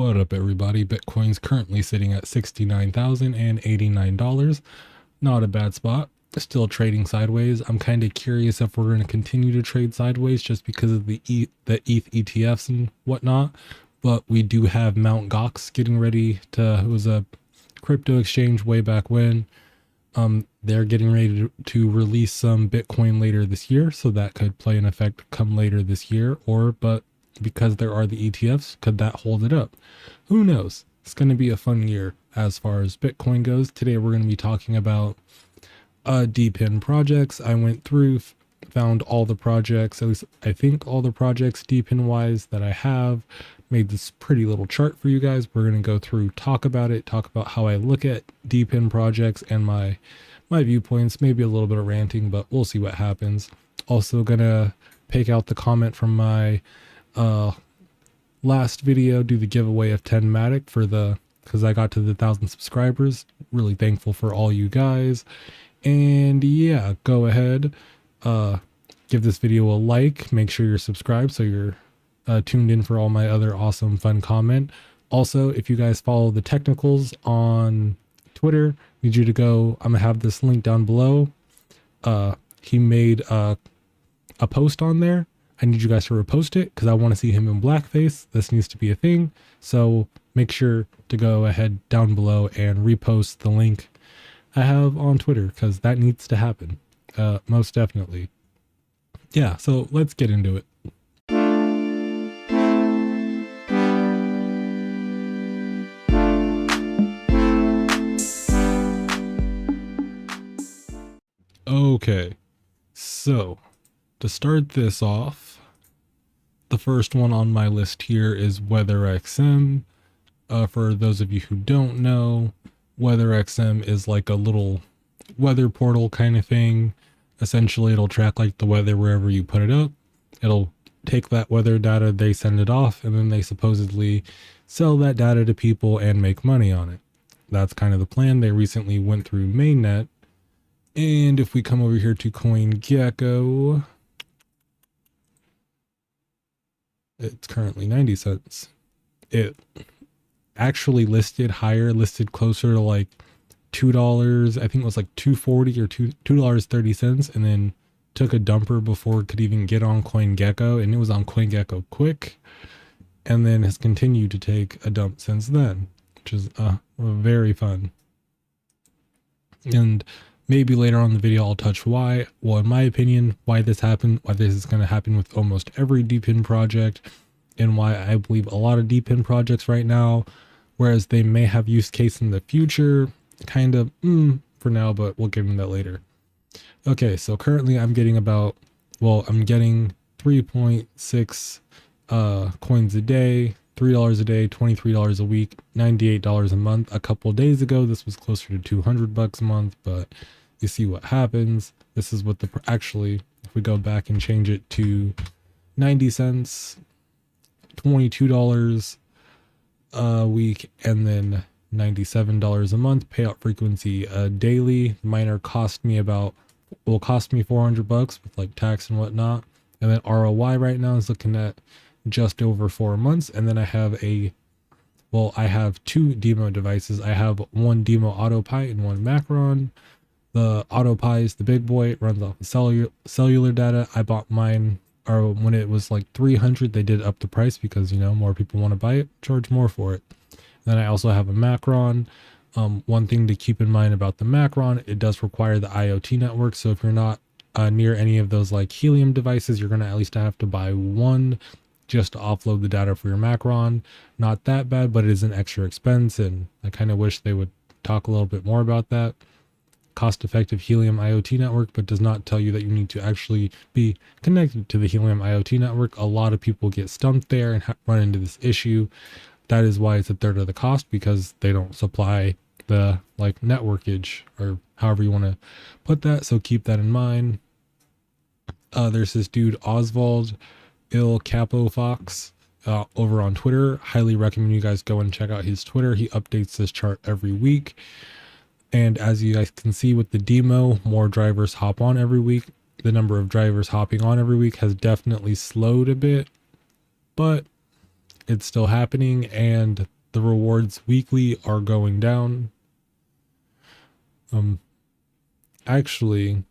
What up, everybody? Bitcoin's currently sitting at $69,089. Not a bad spot. Still trading sideways. I'm kind of curious if we're going to continue to trade sideways just because of the ETH ETFs and whatnot. But we do have Mt. Gox getting ready to, it was a crypto exchange way back when. They're getting ready to release some Bitcoin later this year, so that could play an effect come later this year, but because there are the ETFs, could that hold it up? Who knows? It's going to be a fun year as far as Bitcoin goes. Today we're going to be talking about Depin projects. I went through, found all the projects, at least I think all the projects Depin wise that I have, made this pretty little chart for you guys. We're going to go through, talk about it, talk about how I look at Depin projects and my viewpoints, maybe a little bit of ranting, but we'll see what happens. Also gonna pick out the comment from my last video, do the giveaway of 10 Matic because I got to the 1,000 subscribers. Really thankful for all you guys. And yeah, go ahead, give this video a like, make sure you're subscribed so you're tuned in for all my other awesome fun comment. Also, if you guys follow the technicals on Twitter, need you to go, I'm gonna have this link down below. He made a post on there. I need you guys to repost it because I want to see him in blackface. This needs to be a thing, so make sure to go ahead down below and repost the link I have on Twitter because that needs to happen, most definitely. Yeah, so let's get into it. Okay, so to start this off, the first one on my list here is WeatherXM. For those of you who don't know, WeatherXM is like a little weather portal kind of thing. Essentially, it'll track like the weather wherever you put it up. It'll take that weather data, they send it off, and then they supposedly sell that data to people and make money on it. That's kind of the plan. They recently went through mainnet. And if we come over here to CoinGecko, it's currently 90 cents. It actually listed higher, listed closer to like $2. I think it was like $2.40 or $2.30, and then took a dumper before it could even get on CoinGecko, and it was on CoinGecko quick, and then has continued to take a dump since then, which is very fun. And maybe later on in the video I'll touch why, well, in my opinion, why this happened, why this is going to happen with almost every Depin project, and why I believe a lot of Depin projects right now, whereas they may have use case in the future, kind of for now, but we'll get into that later. Okay, so currently I'm getting about, well, I'm getting 3.6 coins a day, $3 a day, $23 a week, $98 a month. A couple of days ago, this was closer to $200 a month, but you see what happens. This is what actually, if we go back and change it to 90 cents, $22 a week, and then $97 a month. Payout frequency daily. Miner will cost me $400 with like tax and whatnot. And then ROI right now is looking at just over 4 months. And then I have I have two Dimo devices. I have one Dimo AutoPi and one Macron. The AutoPi is the big boy. It runs off of cellular data. I bought mine, or when it was like 300, they did up the price because, you know, more people want to buy it, charge more for it. Then I also have a Macron. One thing to keep in mind about the Macron, it does require the IoT network. So if you're not near any of those like helium devices, you're going to at least have to buy one just to offload the data for your Macron. Not that bad, but it is an extra expense, and I kind of wish they would talk a little bit more about that. Cost-effective helium IoT network, but does not tell you that you need to actually be connected to the helium IoT network. A lot of people get stumped there and run into this issue. That is why it's a third of the cost, because they don't supply the like networkage, or however you want to put that. So keep that in mind. There's this dude Oswald Il Capo Fox over on Twitter. Highly recommend you guys go and check out his Twitter. He updates this chart every week. And as you guys can see with the Demo, more drivers hop on every week. The number of drivers hopping on every week has definitely slowed a bit, but it's still happening, and the rewards weekly are going down. Actually,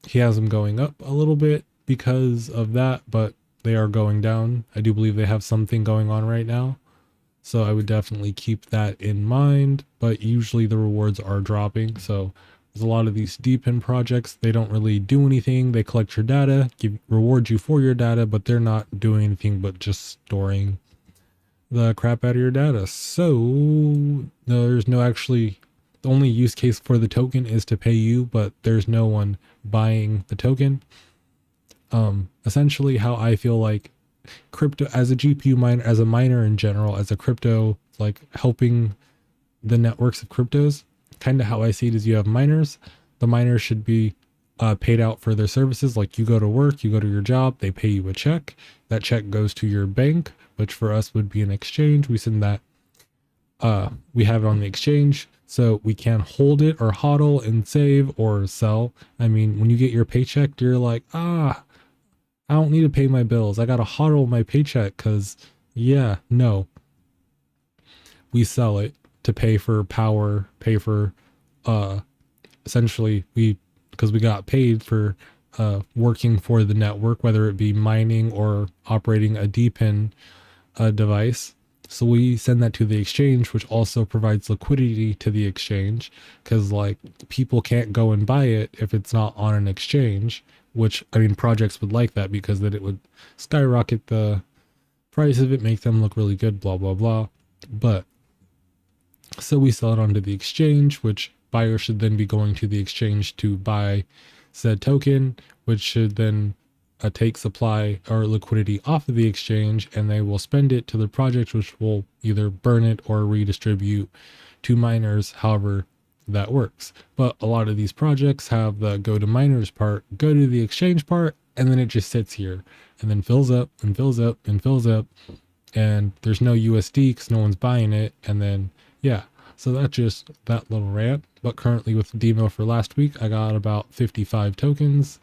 he has them going up a little bit because of that, but they are going down. I do believe they have something going on right now, so I would definitely keep that in mind. But usually the rewards are dropping. So there's a lot of these Depin projects, they don't really do anything. They collect your data, reward you for your data, but they're not doing anything but just storing the crap out of your data. So there's no actually, the only use case for the token is to pay you, but there's no one buying the token. Essentially how I feel like crypto as a GPU miner, as a miner in general, as a crypto, like helping the networks of cryptos, kind of how I see it is you have miners. The miners should be paid out for their services. Like you go to work, you go to your job, they pay you a check. That check goes to your bank, which for us would be an exchange. We send that, we have it on the exchange, so we can hold it or hodl and save or sell. I mean, when you get your paycheck, you're like, I don't need to pay my bills. I got to hodl my paycheck because, yeah, no. We sell it to pay for power, pay for, essentially, because we got paid for working for the network, whether it be mining or operating a Depin device. So we send that to the exchange, which also provides liquidity to the exchange, because like people can't go and buy it if it's not on an exchange, which I mean projects would like that because then it would skyrocket the price of it, make them look really good, blah blah blah. But so we sell it onto the exchange, which buyers should then be going to the exchange to buy said token, which should then take supply or liquidity off of the exchange, and they will spend it to the project, which will either burn it or redistribute to miners, however that works. But a lot of these projects have the go to miners part, go to the exchange part, and then it just sits here and then fills up and fills up and fills up, and there's no USD because no one's buying it. And then yeah, so that's just that little rant. But currently with Dimo for last week, I got about 55 tokens,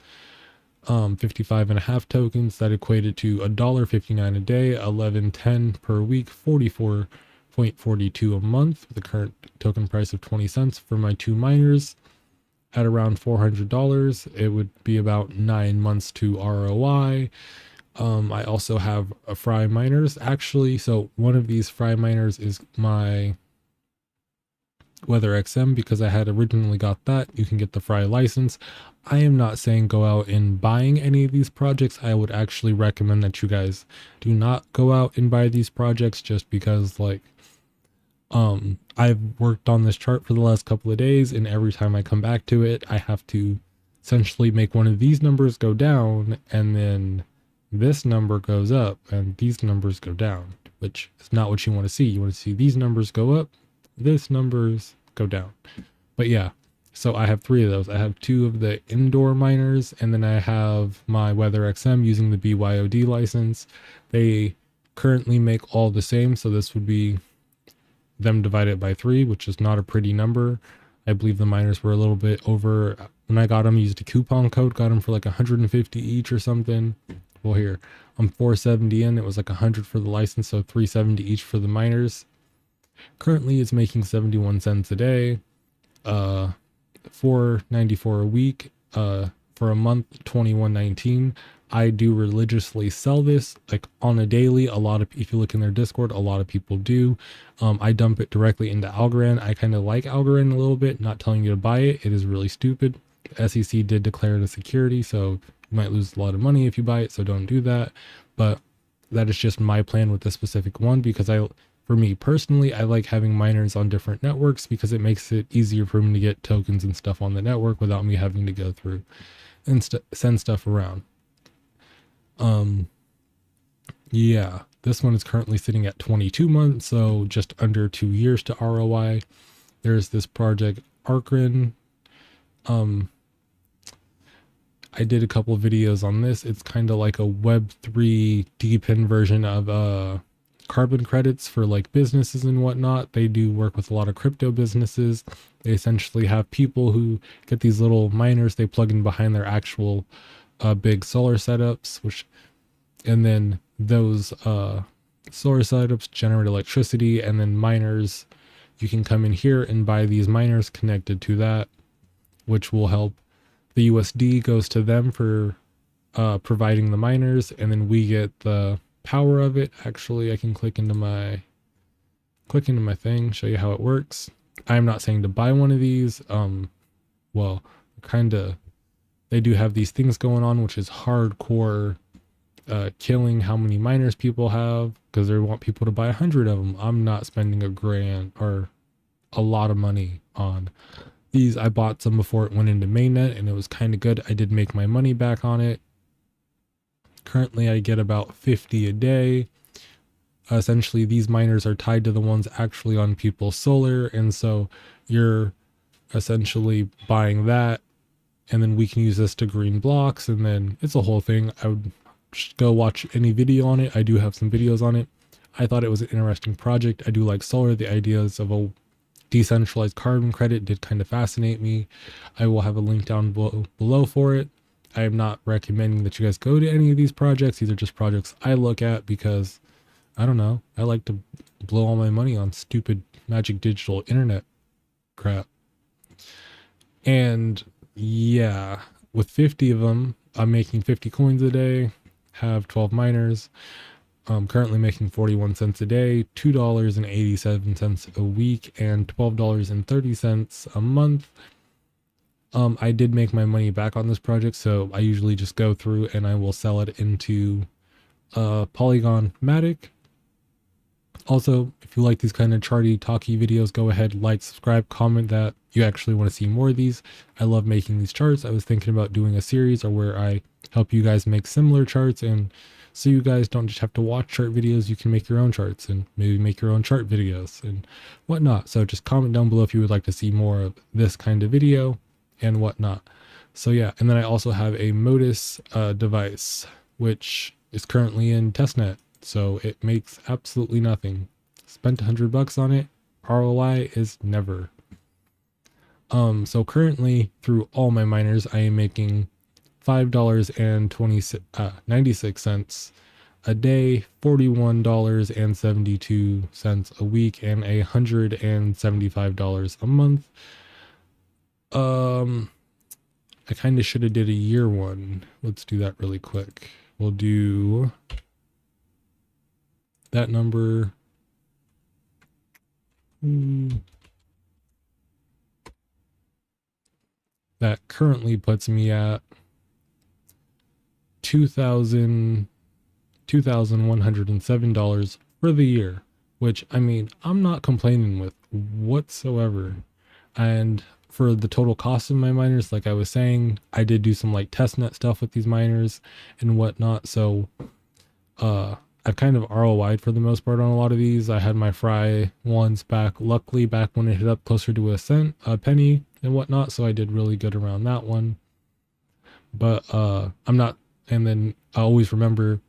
55 and a half tokens. That equated to $1.59 a day, 11.10 per week, 44.42 a month, with a current token price of 20 cents for my two miners. At around $400, it would be about 9 months to ROI. I also have a Fry miners actually. So one of these Fry miners is my WeatherXM, because I had originally got that. You can get the Fry license. I am not saying go out and buying any of these projects. I would actually recommend that you guys do not go out and buy these projects, just because like I've worked on this chart for the last couple of days, and every time I come back to it, I have to essentially make one of these numbers go down, and then this number goes up and these numbers go down, which is not what you want to see. You want to see these numbers go up, this numbers go down. But yeah, so I have 3 of those. I have 2 of the indoor miners, and then I have my WeatherXM using the BYOD license. They currently make all the same, so this would be them divided by 3, which is not a pretty number. I believe the miners were a little bit over. When I got them, I used a coupon code, got them for like 150 each or something. Well, here I'm 470 in. It was like 100 for the license, so 370 each for the miners. Currently it's making 71 cents a day, $4.94 a week, for a month, $21.19. I do religiously sell this like on a daily. A lot of, if you look in their Discord, a lot of people do. I dump it directly into Arkreen. I kind of like Arkreen a little bit, not telling you to buy it. It is really stupid. The SEC did declare it a security, so you might lose a lot of money if you buy it, so don't do that. But that is just my plan with this specific one, because for me personally, I like having miners on different networks because it makes it easier for me to get tokens and stuff on the network without me having to go through and send stuff around. Yeah, this one is currently sitting at 22 months, so just under 2 years to ROI. There's this project Arkreen. I did a couple of videos on this. It's kind of like a Web3 Depin version of carbon credits for like businesses and whatnot. They do work with a lot of crypto businesses. They essentially have people who get these little miners they plug in behind their actual big solar setups, and then those solar setups generate electricity, and then miners, you can come in here and buy these miners connected to that, which will help. The USD goes to them for providing the miners, and then we get the power of it. Actually, I can click into my thing, show you how it works. I'm not saying to buy one of these. Well, kind of, they do have these things going on, which is hardcore killing how many miners people have, because they want people to buy 100 of them. I'm not spending $1,000 or a lot of money on these. I bought some before it went into mainnet, and it was kind of good. I did make my money back on it. Currently, I get about 50 a day. Essentially, these miners are tied to the ones actually on people's solar, and so you're essentially buying that, and then we can use this to green blocks, and then it's a whole thing. I would just go watch any video on it. I do have some videos on it. I thought it was an interesting project. I do like solar. The ideas of a decentralized carbon credit did kind of fascinate me. I will have a link down below for it. I am not recommending that you guys go to any of these projects. These are just projects I look at because, I don't know, I like to blow all my money on stupid magic digital internet crap. And yeah, with 50 of them, I'm making 50 coins a day, have 12 miners. I'm currently making 41 cents a day, $2.87 a week, and $12.30 a month. I did make my money back on this project, so I usually just go through and I will sell it into Polygon Matic. Also, if you like these kind of charty talky videos, go ahead, like, subscribe, comment that you actually want to see more of these. I love making these charts. I was thinking about doing a series or where I help you guys make similar charts, and so you guys don't just have to watch chart videos, you can make your own charts and maybe make your own chart videos and whatnot. So just comment down below if you would like to see more of this kind of video and whatnot. So yeah, and then I also have a Motus device, which is currently in testnet. So it makes absolutely nothing. Spent $100 on it. ROI is never. So currently through all my miners, I am making $5.96 a day, $41.72 a week, and $175 a month. I kind of should have did a year one. Let's do that really quick. We'll do that number. That currently puts me at $2,107 for the year, which, I mean, I'm not complaining with whatsoever. And for the total cost of my miners, like I was saying, I did do some like testnet stuff with these miners and whatnot. So I've kind of ROI'd for the most part on a lot of these. I had my Fry ones back, luckily back when it hit up closer to a penny and whatnot. So I did really good around that one. But I'm not, and then I always remember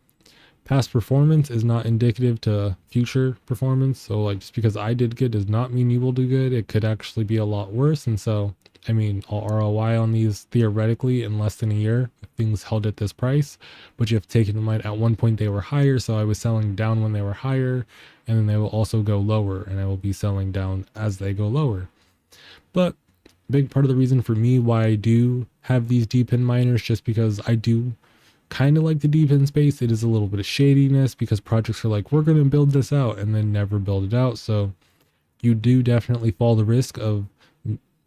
past performance is not indicative to future performance. So like, just because I did good does not mean you will do good. It could actually be a lot worse. And so, I mean, I'll ROI on these theoretically in less than a year if things held at this price, but you have to take in mind at one point they were higher. So I was selling down when they were higher, and then they will also go lower, and I will be selling down as they go lower. But big part of the reason for me why I do have these Depin miners, just because I do kind of like the Depin space. It is a little bit of shadiness because projects are like, we're going to build this out and then never build it out. So you do definitely fall the risk of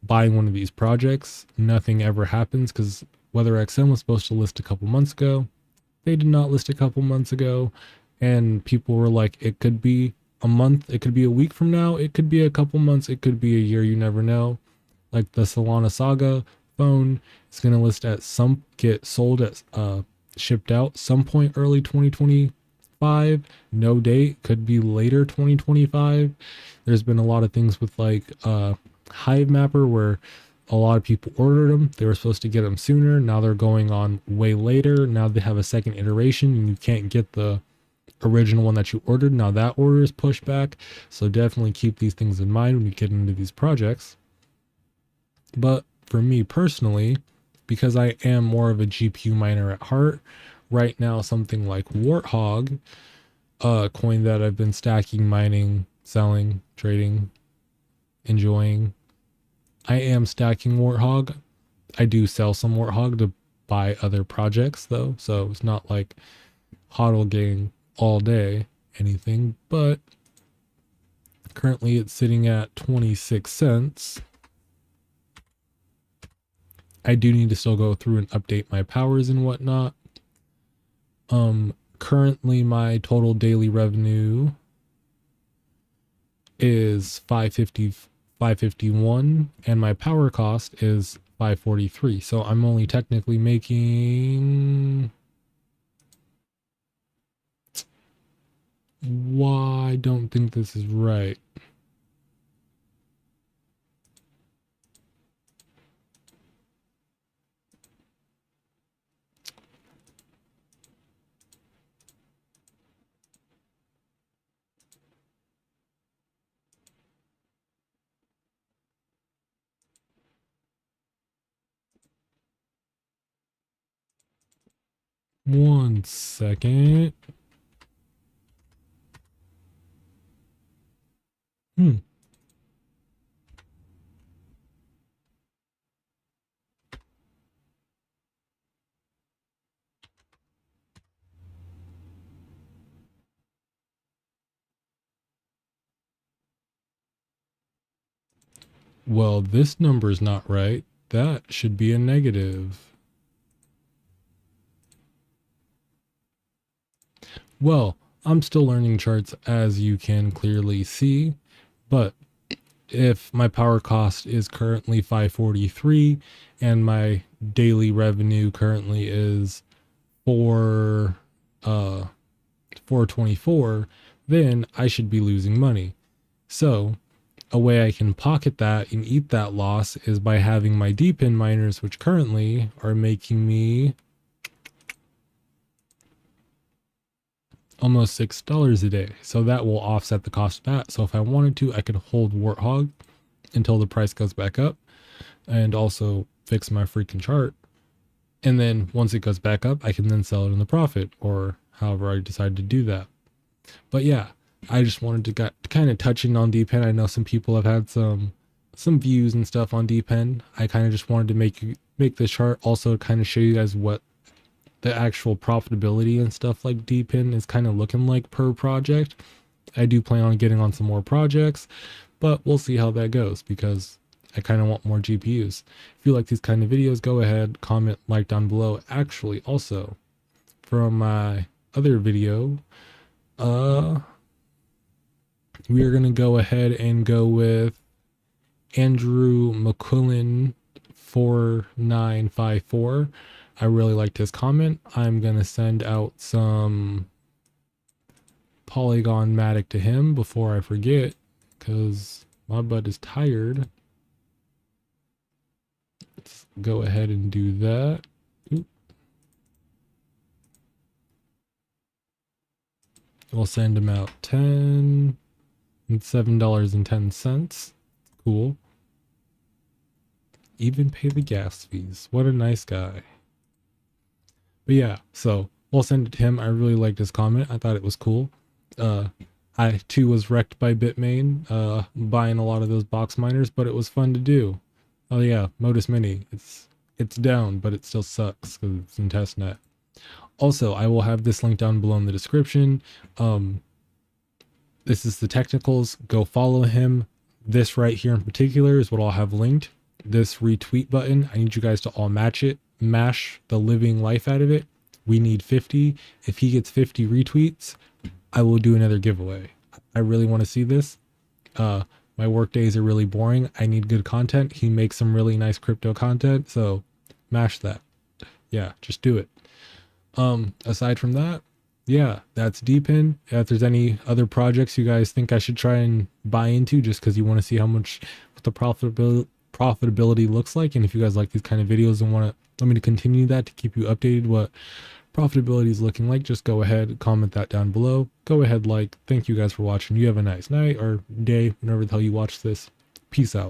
buying one of these projects. Nothing ever happens because WeatherXM was supposed to list a couple months ago. They did not list a couple months ago, and people were like, it could be a month, it could be a week from now, it could be a couple months, it could be a year, you never know. Like the Solana Saga phone is going to list at get sold at shipped out some point early 2025. No date, could be later 2025. There's been a lot of things with like Hive Mapper where a lot of people ordered them. They were supposed to get them sooner. Now they're going on way later. Now they have a second iteration and you can't get the original one that you ordered. Now that order is pushed back. So definitely keep these things in mind when you get into these projects. But for me personally, because I am more of a GPU miner at heart, right now something like Warthog coin that I've been stacking, mining, selling, trading, enjoying. I am stacking Warthog. I do sell some Warthog to buy other projects though, so it's not like HODL gang all day anything, but currently it's sitting at 26 cents. I do need to still go through and update my powers and whatnot. Currently my total daily revenue is 551 and my power cost is 543. So I'm only technically making, why I don't think this is right. One second. Well, this number's not right. That should be a negative. Well, I'm still learning charts as you can clearly see, but if my power cost is currently 543 and my daily revenue currently is 424, then I should be losing money. So a way I can pocket that and eat that loss is by having my Depin miners, which currently are making me almost $6 a day. So that will offset the cost of that. So if I wanted to, I could hold Warthog until the price goes back up and also fix my freaking chart. And then once it goes back up, I can then sell it in the profit or however I decide to do that. But yeah, I just wanted to kind of touching on Depin. I know some people have had some views and stuff on Depin. I kind of just wanted to make this chart also kind of show you guys what the actual profitability and stuff like Depin is kind of looking like per project. I do plan on getting on some more projects, but we'll see how that goes because I kind of want more GPUs. If you like these kind of videos, go ahead, comment, like down below. Actually, also from my other video, we are going to go ahead and go with Andrew McQuillan 4954. I really liked his comment. I'm going to send out some Polygon Matic to him before I forget because my butt is tired. Let's go ahead and do that. We'll send him out 10 and $7.10. Cool. Even pay the gas fees. What a nice guy. But yeah, so we'll send it to him. I really liked his comment. I thought it was cool. I too was wrecked by Bitmain, buying a lot of those box miners, but it was fun to do. Oh yeah, Motus Mini. It's down, but it still sucks because it's in testnet. Also, I will have this link down below in the description. This is the technicals. Go follow him. This right here in particular is what I'll have linked. This retweet button. I need you guys to all match it. Mash the living life out of it. We need 50. If he gets 50 retweets, I will do another giveaway. I really want to see this. My work days are really boring. I need good content. He makes some really nice crypto content, so mash that. Yeah, just do it. Aside from that, yeah, that's Depin. If there's any other projects you guys think I should try and buy into just because you want to see what the profitability looks like, and if you guys like these kind of videos and want me to continue that to keep you updated what profitability is looking like, just go ahead, comment that down below. Go ahead, like. Thank you guys for watching. You have a nice night or day, whenever the hell you watch this. Peace out.